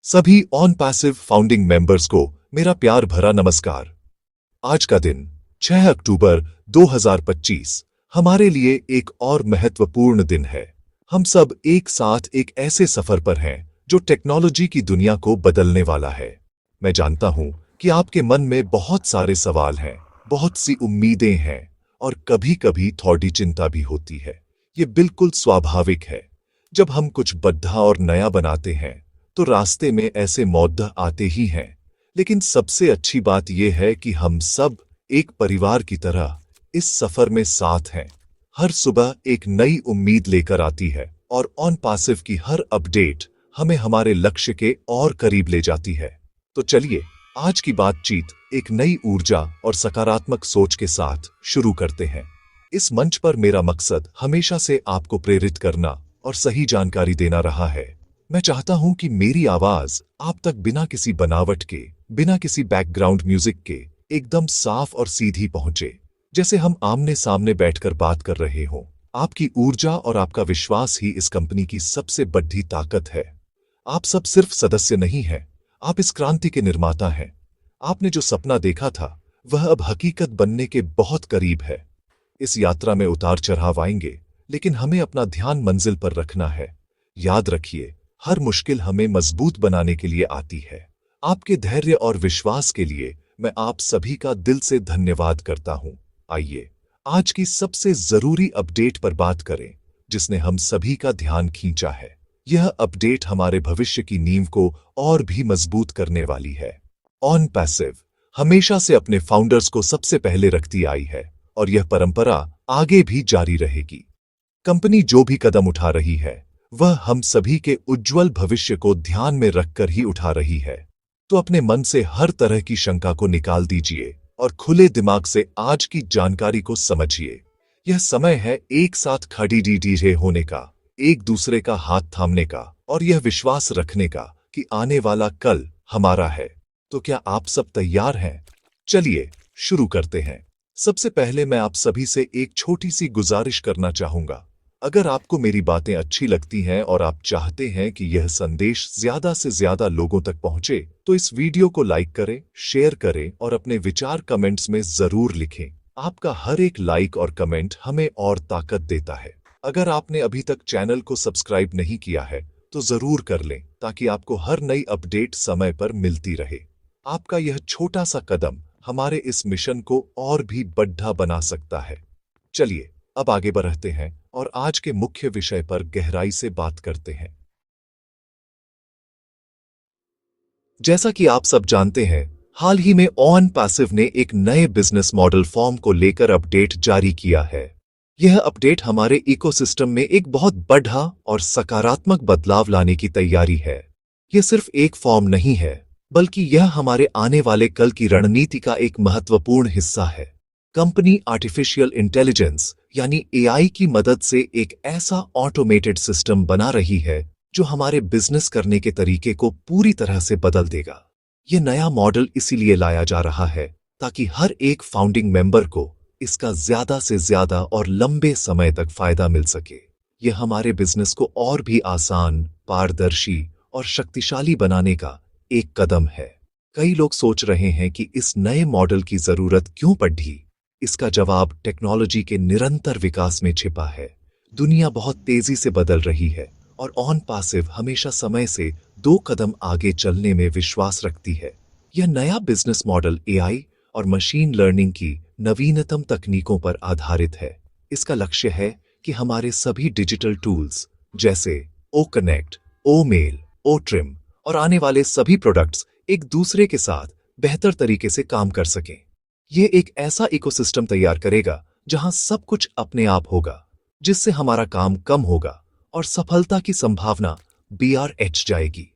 सभी on passive founding members को मेरा प्यार भरा नमस्कार। आज का दिन 6 अक्टूबर 2025 हमारे लिए एक और महत्वपूर्ण दिन है। हम सब एक साथ एक ऐसे सफर पर हैं जो टेक्नोलॉजी की दुनिया को बदलने वाला है। मैं जानता हूं कि आपके मन में बहुत सारे सवाल हैं, बहुत सी उम्मीदें हैं और कभी-कभी थोड़ी चिंता भी होती है। ये बिल्कुल स्वाभाविक है। जब हम कुछ बड़ा और नया बनाते हैं तो रास्ते में ऐसे मौके आते ही हैं, लेकिन सबसे अच्छी बात यह है कि हम सब एक परिवार की तरह इस सफर में साथ हैं। हर सुबह एक नई उम्मीद लेकर आती है और ऑन पैसिव की हर अपडेट हमें हमारे लक्ष्य के और करीब ले जाती है। तो चलिए आज की बातचीत एक नई ऊर्जा और सकारात्मक सोच के साथ शुरू करते हैं। इस मंच पर मेरा मकसद हमेशा से आपको प्रेरित करना और सही जानकारी देना रहा है। मैं चाहता हूं कि मेरी आवाज आप तक बिना किसी बनावट के, बिना किसी बैकग्राउंड म्यूजिक के एकदम साफ और सीधी पहुंचे, जैसे हम आमने सामने बैठकर बात कर रहे हों। आपकी ऊर्जा और आपका विश्वास ही इस कंपनी की सबसे बड़ी ताकत है। आप सब सिर्फ सदस्य नहीं हैं, आप इस क्रांति के निर्माता हैं। आपने जो सपना देखा था वह अब हकीकत बनने के बहुत करीब है। इस यात्रा में उतार चढ़ाव आएंगे, लेकिन हमें अपना ध्यान मंजिल पर रखना है। याद रखिए, हर मुश्किल हमें मजबूत बनाने के लिए आती है। आपके धैर्य और विश्वास के लिए मैं आप सभी का दिल से धन्यवाद करता हूं। आइए आज की सबसे जरूरी अपडेट पर बात करें, जिसने हम सभी का ध्यान खींचा है। यह अपडेट हमारे भविष्य की नींव को और भी मजबूत करने वाली है। ऑन पैसिव हमेशा से अपने फाउंडर्स को सबसे पहले रखती आई है और यह परंपरा आगे भी जारी रहेगी। कंपनी जो भी कदम उठा रही है वह हम सभी के उज्जवल भविष्य को ध्यान में रखकर ही उठा रही है। तो अपने मन से हर तरह की शंका को निकाल दीजिए और खुले दिमाग से आज की जानकारी को समझिए। यह समय है एक साथ खड़े होने का, एक दूसरे का हाथ थामने का और यह विश्वास रखने का कि आने वाला कल हमारा है। तो क्या आप सब तैयार हैं? चलिए शुरू करते हैं। सबसे पहले मैं आप सभी से एक छोटी सी गुजारिश करना चाहूंगा। अगर आपको मेरी बातें अच्छी लगती हैं और आप चाहते हैं कि यह संदेश ज्यादा से ज्यादा लोगों तक पहुंचे, तो इस वीडियो को लाइक करें, शेयर करें और अपने विचार कमेंट्स में जरूर लिखें। आपका हर एक लाइक और कमेंट हमें और ताकत देता है। अगर आपने अभी तक चैनल को सब्सक्राइब नहीं किया है तो जरूर कर लें, ताकि आपको हर नई अपडेट समय पर मिलती रहे। आपका यह छोटा सा कदम हमारे इस मिशन को और भी बड़ा बना सकता है। चलिए अब आगे बढ़ते हैं और आज के मुख्य विषय पर गहराई से बात करते हैं। जैसा कि आप सब जानते हैं, हाल ही में ऑन पैसिव ने एक नए बिजनेस मॉडल फॉर्म को लेकर अपडेट जारी किया है। यह अपडेट हमारे इकोसिस्टम में एक बहुत बड़ा और सकारात्मक बदलाव लाने की तैयारी है। यह सिर्फ एक फॉर्म नहीं है, बल्कि यह हमारे आने वाले कल की रणनीति का एक महत्वपूर्ण हिस्सा है। कंपनी आर्टिफिशियल इंटेलिजेंस यानी एआई की मदद से एक ऐसा ऑटोमेटेड सिस्टम बना रही है जो हमारे बिजनेस करने के तरीके को पूरी तरह से बदल देगा। यह नया मॉडल इसीलिए लाया जा रहा है ताकि हर एक फाउंडिंग मेंबर को इसका ज्यादा से ज्यादा और लंबे समय तक फायदा मिल सके। यह हमारे बिजनेस को और भी आसान, पारदर्शी और शक्तिशाली बनाने का एक कदम है। कई लोग सोच रहे हैं कि इस नए मॉडल की जरूरत क्यों पड़ी। इसका जवाब टेक्नोलॉजी के निरंतर विकास में छिपा है। दुनिया बहुत तेजी से बदल रही है और ऑन पैसिव हमेशा समय से 2 कदम आगे चलने में विश्वास रखती है। यह नया बिजनेस मॉडल एआई और मशीन लर्निंग की नवीनतम तकनीकों पर आधारित है। इसका लक्ष्य है कि हमारे सभी डिजिटल टूल्स जैसे ओ कनेक्ट, ओ मेल, ओ ट्रिम और आने वाले सभी प्रोडक्ट्स एक दूसरे के साथ बेहतर तरीके से काम कर सकें। यह एक ऐसा इकोसिस्टम तैयार करेगा जहां सब कुछ अपने आप होगा, जिससे हमारा काम कम होगा और सफलता की संभावना बढ़ जाएगी।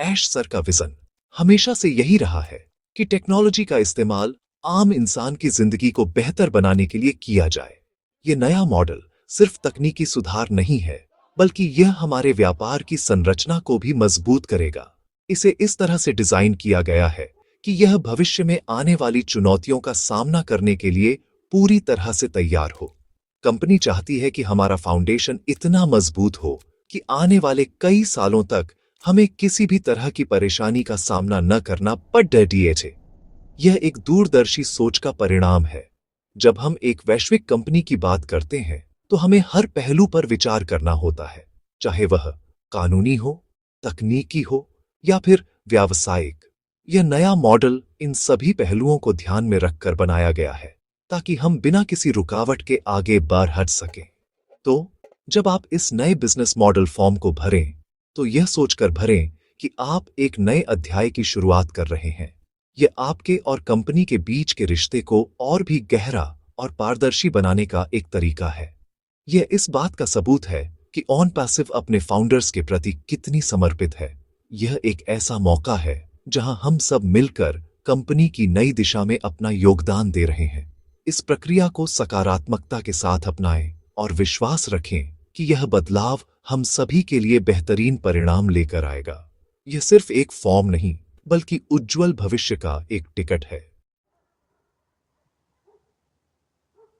ऐश सर का विजन हमेशा से यही रहा है कि टेक्नोलॉजी का इस्तेमाल आम इंसान की जिंदगी को बेहतर बनाने के लिए किया जाए। यह नया मॉडल सिर्फ तकनीकी सुधार नहीं है, बल्कि यह हमारे व्यापार की संरचना को भी मजबूत करेगा। इसे इस तरह से डिजाइन किया गया है कि यह भविष्य में आने वाली चुनौतियों का सामना करने के लिए पूरी तरह से तैयार हो। कंपनी चाहती है कि हमारा फाउंडेशन इतना मजबूत हो कि आने वाले कई सालों तक हमें किसी भी तरह की परेशानी का सामना न करना पड़ रही है। यह एक दूरदर्शी सोच का परिणाम है। जब हम एक वैश्विक कंपनी की बात करते हैं तो हमें हर पहलू पर विचार करना होता है, चाहे वह कानूनी हो, तकनीकी हो या फिर व्यावसायिक। यह नया मॉडल इन सभी पहलुओं को ध्यान में रखकर बनाया गया है ताकि हम बिना किसी रुकावट के आगे बढ़ सकें। तो जब आप इस नए बिजनेस मॉडल फॉर्म को भरें तो यह सोचकर भरें कि आप एक नए अध्याय की शुरुआत कर रहे हैं। यह आपके और कंपनी के बीच के रिश्ते को और भी गहरा और पारदर्शी बनाने का एक तरीका है। यह इस बात का सबूत है कि ऑन पैसिव अपने फाउंडर्स के प्रति कितनी समर्पित है। यह एक ऐसा मौका है जहां हम सब मिलकर कंपनी की नई दिशा में अपना योगदान दे रहे हैं। इस प्रक्रिया को सकारात्मकता के साथ अपनाएं और विश्वास रखें कि यह बदलाव हम सभी के लिए बेहतरीन परिणाम लेकर आएगा। यह सिर्फ एक फॉर्म नहीं बल्कि उज्जवल भविष्य का एक टिकट है।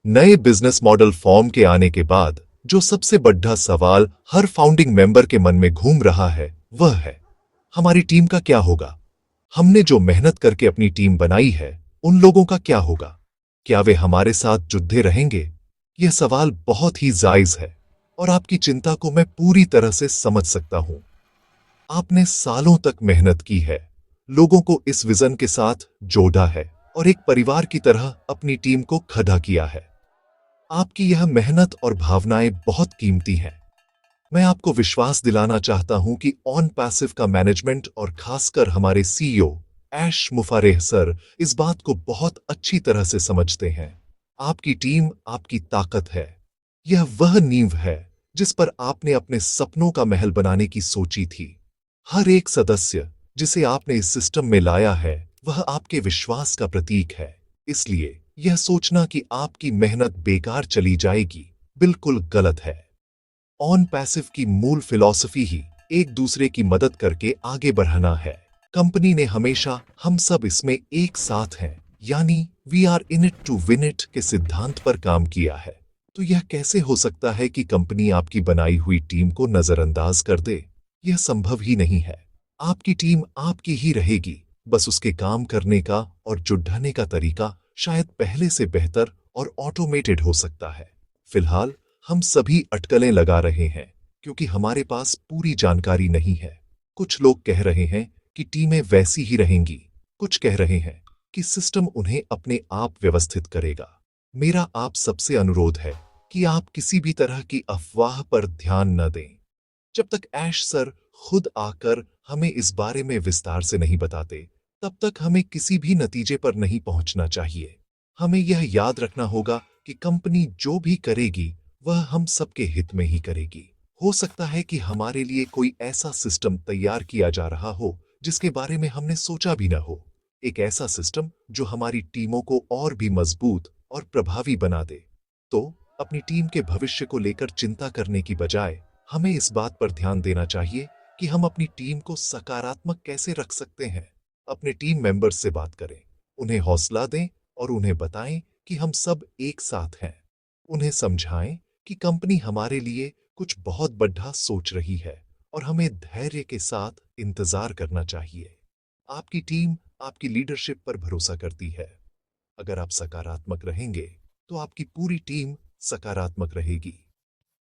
नए बिजनेस मॉडल फॉर्म के आने के बाद जो सबसे बड़ा सवाल हर फाउंडिंग मेंबर के मन में घूम रहा है वह है, हमारी टीम का क्या होगा? हमने जो मेहनत करके अपनी टीम बनाई है उन लोगों का क्या होगा? क्या वे हमारे साथ जुड़े रहेंगे? यह सवाल बहुत ही जायज है और आपकी चिंता को मैं पूरी तरह से समझ सकता हूं। आपने सालों तक मेहनत की है, लोगों को इस विजन के साथ जोड़ा है और एक परिवार की तरह अपनी टीम को खड़ा किया है। आपकी यह मेहनत और भावनाएं बहुत कीमती हैं। मैं आपको विश्वास दिलाना चाहता हूं कि ऑन पैसिव का मैनेजमेंट और खासकर हमारे सीईओ ऐश मुफारेह सर इस बात को बहुत अच्छी तरह से समझते हैं। आपकी टीम आपकी ताकत है। यह वह नींव है जिस पर आपने अपने सपनों का महल बनाने की सोची थी। हर एक सदस्य जिसे आपने इस सिस्टम में लाया है वह आपके विश्वास का प्रतीक है। इसलिए यह सोचना कि आपकी मेहनत बेकार चली जाएगी बिल्कुल गलत है। ऑन पैसिव की मूल फिलॉसफी ही एक दूसरे की मदद करके आगे बढ़ाना है। कंपनी ने हमेशा हम सब इसमें एक साथ हैं, यानी we are in it to win it के सिद्धांत पर काम किया है। तो यह कैसे हो सकता है कि कंपनी आपकी बनाई हुई टीम को नजरअंदाज कर दे? यह संभव ही नहीं है। आपकी टीम आपकी ही रहेगी, बस उसके काम करने का और जुड़ने का तरीका शायद पहले से बेहतर और ऑटोमेटेड हो सकता है। फिलहाल हम सभी अटकलें लगा रहे हैं क्योंकि हमारे पास पूरी जानकारी नहीं है। कुछ लोग कह रहे हैं कि टीमें वैसी ही रहेंगी, कुछ कह रहे हैं कि सिस्टम उन्हें अपने आप व्यवस्थित करेगा। मेरा आप सबसे अनुरोध है कि आप किसी भी तरह की अफवाह पर ध्यान न दें। जब तक ऐश सर खुद आकर हमें इस बारे में विस्तार से नहीं बताते, तब तक हमें किसी भी नतीजे पर नहीं पहुंचना चाहिए। हमें यह याद रखना होगा कि कंपनी जो भी करेगी वह हम सबके हित में ही करेगी। हो सकता है कि हमारे लिए कोई ऐसा सिस्टम तैयार किया जा रहा हो जिसके बारे में हमने सोचा भी न हो। एक ऐसा सिस्टम जो हमारी टीमों को और भी मजबूत और प्रभावी बना दे। तो अपनी टीम के भविष्य को लेकर चिंता करने की बजाय हमें इस बात पर ध्यान देना चाहिए कि हम अपनी टीम को सकारात्मक कैसे रख सकते हैं। अपने टीम मेंबर्स से बात करें, उन्हें हौसला दें और उन्हें बताएं कि हम सब एक साथ हैं। उन्हें समझाएं कि कंपनी हमारे लिए कुछ बहुत बड़ा सोच रही है और हमें धैर्य के साथ इंतजार करना चाहिए। आपकी टीम आपकी लीडरशिप पर भरोसा करती है। अगर आप सकारात्मक रहेंगे तो आपकी पूरी टीम सकारात्मक रहेगी।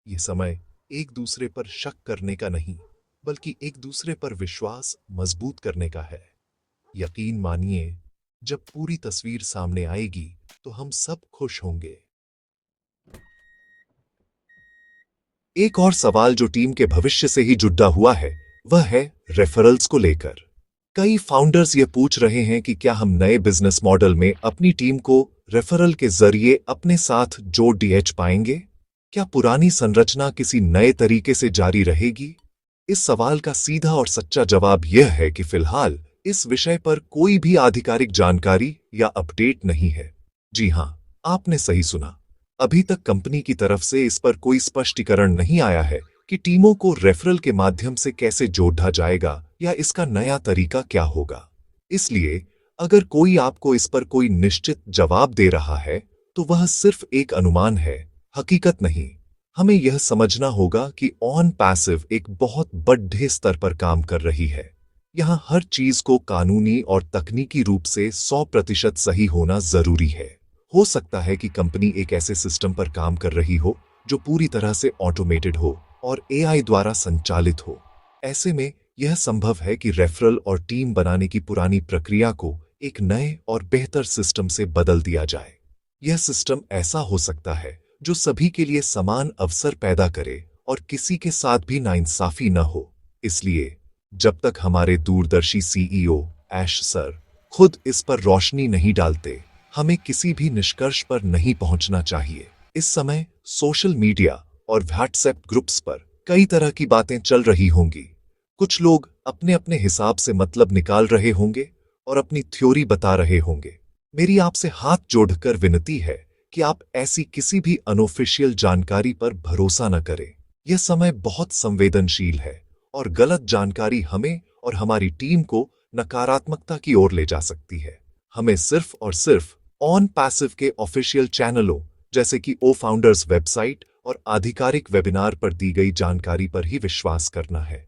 ये समय एक दूसरे पर शक करने का नहीं, बल्कि एक दूसरे पर विश्वास मजबूत करने का है। यकीन मानिए, जब पूरी तस्वीर सामने आएगी तो हम सब खुश होंगे। एक और सवाल जो टीम के भविष्य से ही जुड़ा हुआ है वह है रेफरल्स को लेकर। कई फाउंडर्स ये पूछ रहे हैं कि क्या हम नए बिजनेस मॉडल में अपनी टीम को रेफरल के जरिए अपने साथ जोड़ पाएंगे? क्या पुरानी संरचना किसी नए तरीके से जारी रहेगी? इस सवाल का सीधा और सच्चा जवाब यह है कि फिलहाल इस विषय पर कोई भी आधिकारिक जानकारी या अपडेट नहीं है। जी हां, आपने सही सुना। अभी तक कंपनी की तरफ से इस पर कोई स्पष्टीकरण नहीं आया है कि टीमों को रेफरल के माध्यम से कैसे जोड़ा जाएगा या इसका नया तरीका क्या होगा। इसलिए अगर कोई आपको इस पर कोई निश्चित जवाब दे रहा है तो वह सिर्फ एक अनुमान है, हकीकत नहीं। हमें यह समझना होगा कि ऑन पैसिव एक बहुत बड़े स्तर पर काम कर रही है। यहाँ हर चीज को कानूनी और तकनीकी रूप से 100% सही होना जरूरी है। हो सकता है कि कंपनी एक ऐसे सिस्टम पर काम कर रही हो जो पूरी तरह से ऑटोमेटेड हो और एआई द्वारा संचालित हो। ऐसे में यह संभव है कि रेफरल और टीम बनाने की पुरानी प्रक्रिया को एक नए और बेहतर सिस्टम से बदल दिया जाए। यह सिस्टम ऐसा हो सकता है जो सभी के लिए समान अवसर पैदा करे और किसी के साथ भी नाइंसाफी न हो। इसलिए जब तक हमारे दूरदर्शी सीईओ ऐश सर खुद इस पर रोशनी नहीं डालते, हमें किसी भी निष्कर्ष पर नहीं पहुंचना चाहिए। इस समय सोशल मीडिया और व्हाट्सएप ग्रुप्स पर कई तरह की बातें चल रही होंगी। कुछ लोग अपने अपने हिसाब से मतलब निकाल रहे होंगे और अपनी थ्योरी बता रहे होंगे। मेरी आपसे हाथ जोड़कर विनती है कि आप ऐसी किसी भी अनऑफिशियल जानकारी पर भरोसा न करें। यह समय बहुत संवेदनशील है और गलत जानकारी हमें और हमारी टीम को नकारात्मकता की ओर ले जा सकती है। हमें सिर्फ और सिर्फ ऑन पैसिव के ऑफिशियल चैनलों जैसे कि ओ फाउंडर्स वेबसाइट और आधिकारिक वेबिनार पर दी गई जानकारी पर ही विश्वास करना है।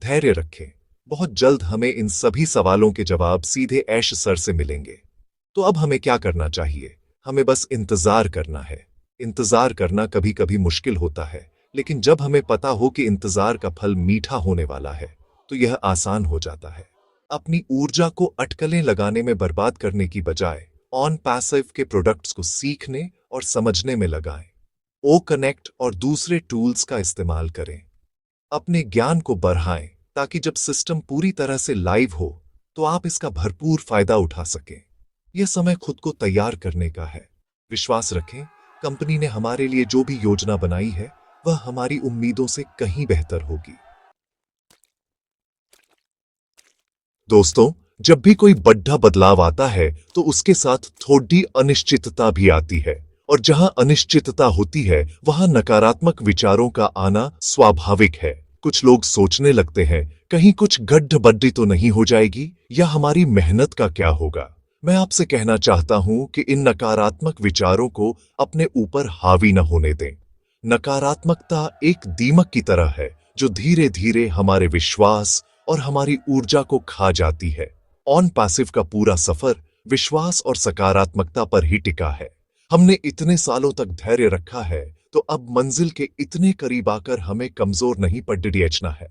धैर्य रखें, बहुत जल्द हमें इन सभी सवालों के जवाब सीधे ऐश सर से मिलेंगे। तो अब हमें क्या करना चाहिए? हमें बस इंतजार करना है। इंतजार करना कभी कभी मुश्किल होता है, लेकिन जब हमें पता हो कि इंतजार का फल मीठा होने वाला है तो यह आसान हो जाता है। अपनी ऊर्जा को अटकलें लगाने में बर्बाद करने की बजाय ऑन पैसिव के प्रोडक्ट्स को सीखने और समझने में लगाएं। ओ कनेक्ट और दूसरे टूल्स का इस्तेमाल करें। अपने ज्ञान को बढ़ाएं ताकि जब सिस्टम पूरी तरह से लाइव हो तो आप इसका भरपूर फायदा उठा सकें। यह समय खुद को तैयार करने का है। विश्वास रखें, कंपनी ने हमारे लिए जो भी योजना बनाई है वह हमारी उम्मीदों से कहीं बेहतर होगी। दोस्तों, जब भी कोई बड़ा बदलाव आता है तो उसके साथ थोड़ी अनिश्चितता भी आती है, और जहां अनिश्चितता होती है वहां नकारात्मक विचारों का आना स्वाभाविक है। कुछ लोग सोचने लगते हैं, कहीं कुछ गड़बड़ी तो नहीं हो जाएगी, या हमारी मेहनत का क्या होगा। मैं आपसे कहना चाहता हूं कि इन नकारात्मक विचारों को अपने ऊपर हावी न होने दें। नकारात्मकता एक दीमक की तरह है जो धीरे धीरे हमारे विश्वास और हमारी ऊर्जा को खा जाती है। ऑन पैसिव का पूरा सफर विश्वास और सकारात्मकता पर ही टिका है। हमने इतने सालों तक धैर्य रखा है, तो अब मंजिल के इतने करीब आकर हमें कमजोर नहीं पड़ना है।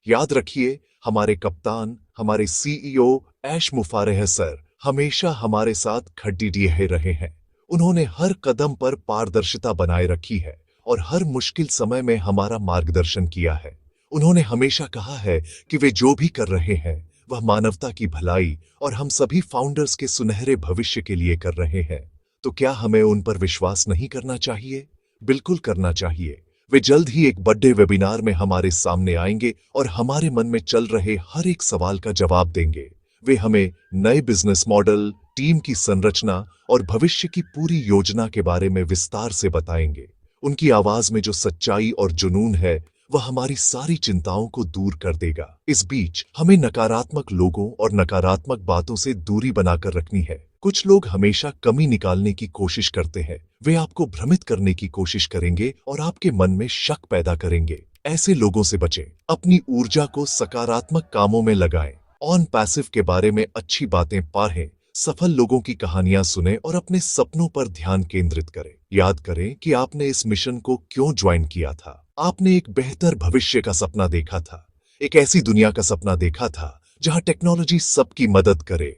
याद रखिए, हमारे कप्तान, हमारे सीईओ ऐश मुफारेह सर हमेशा हमारे साथ खड़े रहे हैं। उन्होंने हर कदम पर पारदर्शिता बनाए रखी है और हर मुश्किल समय में हमारा मार्गदर्शन किया है। उन्होंने हमेशा कहा है कि वे जो भी कर रहे हैं वह मानवता की भलाई और हम सभी फाउंडर्स के सुनहरे भविष्य के लिए कर रहे हैं। तो क्या हमें उन पर विश्वास नहीं करना चाहिए? बिल्कुल करना चाहिए। वे जल्द ही एक बड़े वेबिनार में हमारे सामने आएंगे और हमारे मन में चल रहे हर एक सवाल का जवाब देंगे। वे हमें नए बिजनेस मॉडल, टीम की संरचना और भविष्य की पूरी योजना के बारे में विस्तार से बताएंगे। उनकी आवाज में जो सच्चाई और जुनून है वह हमारी सारी चिंताओं को दूर कर देगा। इस बीच हमें नकारात्मक लोगों और नकारात्मक बातों से दूरी बनाकर रखनी है। कुछ लोग हमेशा कमी निकालने की कोशिश करते हैं। वे आपको भ्रमित करने की कोशिश करेंगे और आपके मन में शक पैदा करेंगे। ऐसे लोगों से बचें। अपनी ऊर्जा को सकारात्मक कामों में लगाएं। ऑन पैसिव के बारे में अच्छी बातें पढ़ें, सफल लोगों की कहानियां सुने और अपने सपनों पर ध्यान केंद्रित करें। याद करें कि आपने इस मिशन को क्यों ज्वाइन किया था। आपने एक बेहतर भविष्य का सपना देखा था, एक ऐसी दुनिया का सपना देखा था जहां टेक्नोलॉजी सबकी मदद करे।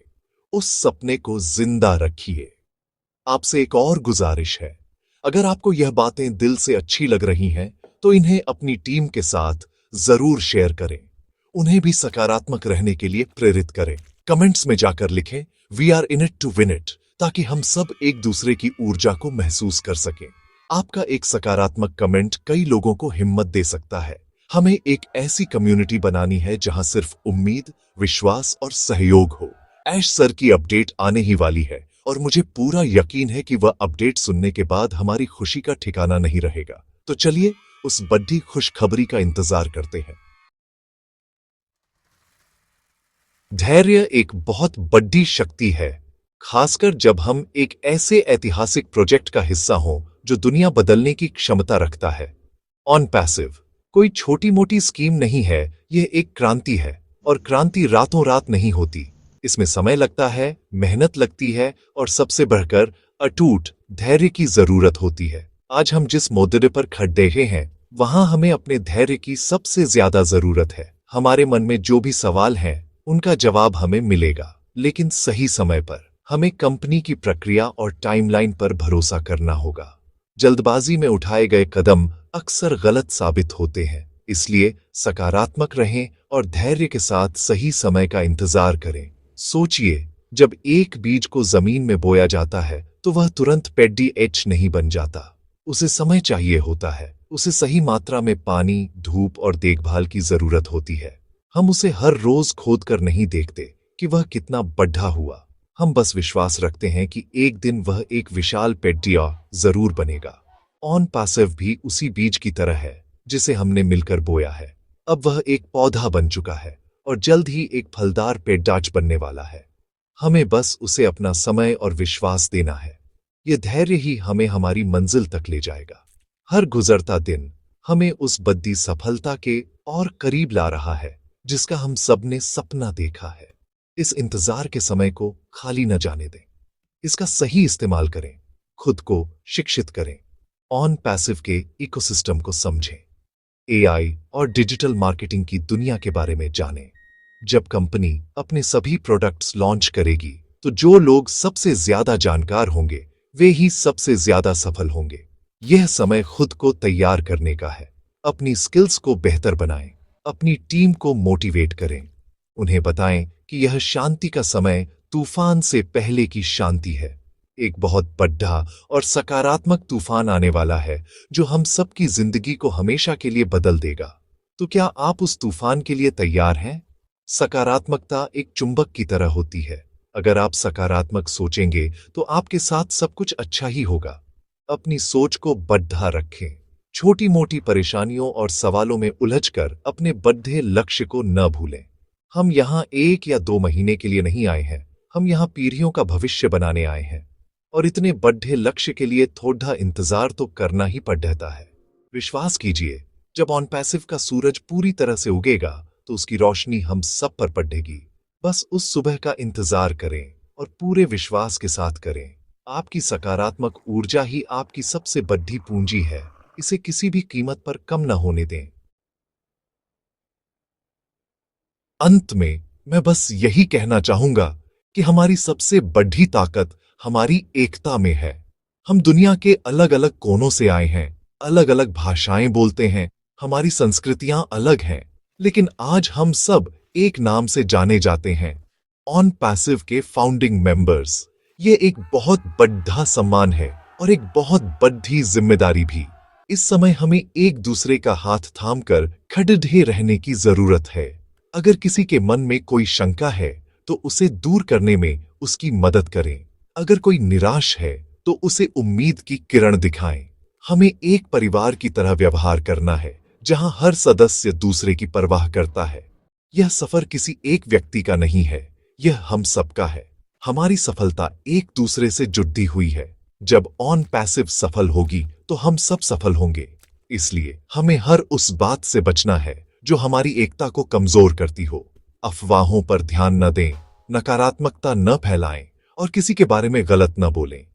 उस सपने को जिंदा रखिए। आपसे एक और गुजारिश है, अगर आपको यह बातें दिल से अच्छी लग रही हैं तो इन्हें अपनी टीम के साथ जरूर शेयर करें। उन्हें भी सकारात्मक रहने के लिए प्रेरित करें। कमेंट्स में जाकर लिखें, we are in it to win it, ताकि हम सब एक दूसरे की ऊर्जा को महसूस कर सकें। आपका एक सकारात्मक कमेंट कई लोगों को हिम्मत दे सकता है। हमें एक ऐसी कम्युनिटी बनानी है जहां सिर्फ उम्मीद, विश्वास और सहयोग हो। ऐश सर की अपडेट आने ही वाली है और मुझे पूरा यकीन है कि वह अपडेट सुनने के बाद हमारी खुशी का ठिकाना नहीं रहेगा। तो चलिए उस बड़ी खुशखबरी का इंतजार करते हैं। धैर्य एक बहुत बड़ी शक्ति है, खासकर जब हम एक ऐसे ऐतिहासिक प्रोजेक्ट का हिस्सा हों जो दुनिया बदलने की क्षमता रखता है। ऑन पैसिव कोई छोटी मोटी स्कीम नहीं है, यह एक क्रांति है। और क्रांति रातों रात नहीं होती। इसमें समय लगता है, मेहनत लगती है और सबसे बढ़कर अटूट धैर्य की जरूरत होती है। आज हम जिस मोर्चे पर खड़े हैं, वहां हमें अपने धैर्य की सबसे ज्यादा जरूरत है। हमारे मन में जो भी सवाल हैं, उनका जवाब हमें मिलेगा, लेकिन सही समय पर। हमें कंपनी की प्रक्रिया और टाइमलाइन पर भरोसा करना होगा। जल्दबाजी में उठाए गए कदम अक्सर गलत साबित होते हैं। इसलिए सकारात्मक रहें और धैर्य के साथ सही समय का इंतजार करें। सोचिए, जब एक बीज को जमीन में बोया जाता है तो वह तुरंत पेडी एच नहीं बन जाता। उसे समय चाहिए होता है। उसे सही मात्रा में पानी, धूप और देखभाल की जरूरत होती है। हम उसे हर रोज खोद कर नहीं देखते कि वह कितना बड़ा हुआ। हम बस विश्वास रखते हैं कि एक दिन वह एक विशाल पेडिया जरूर बनेगा। ऑन पैसिव भी उसी बीज की तरह है जिसे हमने मिलकर बोया है। अब वह एक पौधा बन चुका है और जल्द ही एक फलदार पेड़ाच बनने वाला है। हमें बस उसे अपना समय और विश्वास देना है। यह धैर्य ही हमें हमारी मंजिल तक ले जाएगा। हर गुजरता दिन हमें उस बड़ी सफलता के और करीब ला रहा है जिसका हम सबने सपना देखा है। इस इंतजार के समय को खाली न जाने दें। इसका सही इस्तेमाल करें, खुद को शिक्षित करें, ऑन पैसिव के इकोसिस्टम को समझें, एआई और डिजिटल मार्केटिंग की दुनिया के बारे में जानें। जब कंपनी अपने सभी प्रोडक्ट्स लॉन्च करेगी तो जो लोग सबसे ज्यादा जानकार होंगे वे ही सबसे ज्यादा सफल होंगे। यह समय खुद को तैयार करने का है। अपनी स्किल्स को बेहतर बनाएं, अपनी टीम को मोटिवेट करें, उन्हें बताएं कि यह शांति का समय तूफान से पहले की शांति है। एक बहुत बड़ा और सकारात्मक तूफान आने वाला है जो हम सबकी जिंदगी को हमेशा के लिए बदल देगा। तो क्या आप उस तूफान के लिए तैयार हैं? सकारात्मकता एक चुंबक की तरह होती है। अगर आप सकारात्मक सोचेंगे तो आपके साथ सब कुछ अच्छा ही होगा। अपनी सोच को बढ़ा रखें। छोटी मोटी परेशानियों और सवालों में उलझकर अपने बड़े लक्ष्य को न भूलें। हम यहाँ 1 या 2 महीने के लिए नहीं आए हैं, हम यहाँ पीढ़ियों का भविष्य बनाने आए हैं। और इतने बड़े लक्ष्य के लिए थोड़ा इंतजार तो करना ही पड़ता है। विश्वास कीजिए, जब ऑन पैसिव का सूरज पूरी तरह से उगेगा तो उसकी रोशनी हम सब पर पड़ेगी। बस उस सुबह का इंतजार करें और पूरे विश्वास के साथ करें। आपकी सकारात्मक ऊर्जा ही आपकी सबसे बड़ी पूंजी है। इसे किसी भी कीमत पर कम न होने दें। अंत में मैं बस यही कहना चाहूंगा कि हमारी सबसे बड़ी ताकत हमारी एकता में है। हम दुनिया के अलग अलग कोनों से आए हैं, अलग अलग भाषाएं बोलते हैं, हमारी संस्कृतियां अलग हैं, लेकिन आज हम सब एक नाम से जाने जाते हैं, ऑन पैसिव के फाउंडिंग मेंबर्स। ये एक बहुत बड़ा सम्मान है और एक बहुत बड़ी जिम्मेदारी भी। इस समय हमें एक दूसरे का हाथ थामकर खड़े रहने की जरूरत है। अगर किसी के मन में कोई शंका है तो उसे दूर करने में उसकी मदद करें। अगर कोई निराश है तो उसे उम्मीद की किरण दिखाएं। हमें एक परिवार की तरह व्यवहार करना है, जहां हर सदस्य दूसरे की परवाह करता है। यह सफर किसी एक व्यक्ति का नहीं है, यह हम सबका है। हमारी सफलता एक दूसरे से जुड़ी हुई है। जब ऑन पैसिव सफल होगी तो हम सब सफल होंगे। इसलिए हमें हर उस बात से बचना है जो हमारी एकता को कमजोर करती हो। अफवाहों पर ध्यान न दें, नकारात्मकता न फैलाएं और किसी के बारे में गलत न बोलें।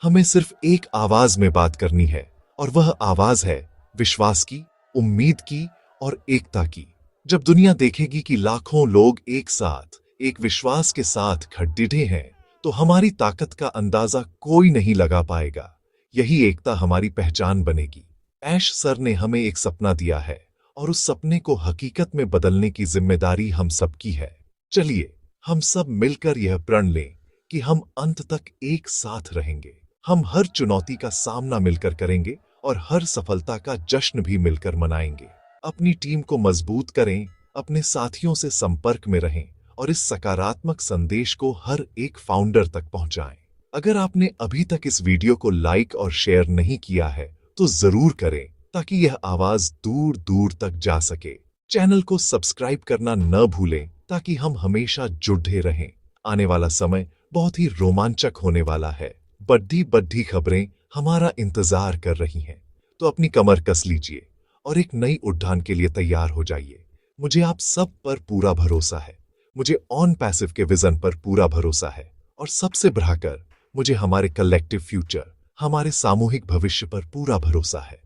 हमें सिर्फ एक आवाज में बात करनी है और वह आवाज है विश्वास की, उम्मीद की और एकता की। जब दुनिया देखेगी कि लाखों लोग एक साथ एक विश्वास के साथ खड़े हैं तो हमारी ताकत का अंदाजा कोई नहीं लगा पाएगा। यही एकता हमारी पहचान बनेगी। ऐश सर ने हमें एक सपना दिया है और उस सपने को हकीकत में बदलने की जिम्मेदारी हम सबकी है। चलिए हम सब मिलकर यह प्रण लें कि हम अंत तक एक साथ रहेंगे। हम हर चुनौती का सामना मिलकर करेंगे और हर सफलता का जश्न भी मिलकर मनाएंगे। अपनी टीम को मजबूत करें, अपने साथियों से संपर्क में रहें और इस सकारात्मक संदेश को हर एक फाउंडर तक पहुंचाएं। अगर आपने अभी तक इस वीडियो को लाइक और शेयर नहीं किया है तो जरूर करें ताकि यह आवाज दूर दूर तक जा सके। चैनल को सब्सक्राइब करना न भूलें ताकि हम हमेशा जुड़े रहें। आने वाला समय बहुत ही रोमांचक होने वाला है। बड़ी बड़ी खबरें हमारा इंतजार कर रही हैं, तो अपनी कमर कस लीजिए और एक नई उड़ान के लिए तैयार हो जाइए। मुझे आप सब पर पूरा भरोसा है। मुझे ऑन पैसिव के विजन पर पूरा भरोसा है और सबसे बढ़ाकर मुझे हमारे कलेक्टिव फ्यूचर, हमारे सामूहिक भविष्य पर पूरा भरोसा है।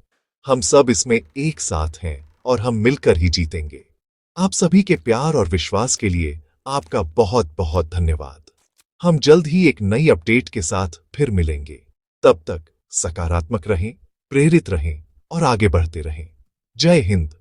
हम सब इसमें एक साथ हैं और हम मिलकर ही जीतेंगे। आप सभी के प्यार और विश्वास के लिए आपका बहुत बहुत धन्यवाद। हम जल्द ही एक नई अपडेट के साथ फिर मिलेंगे। तब तक सकारात्मक रहें, प्रेरित रहें और आगे बढ़ते रहें। जय हिंद।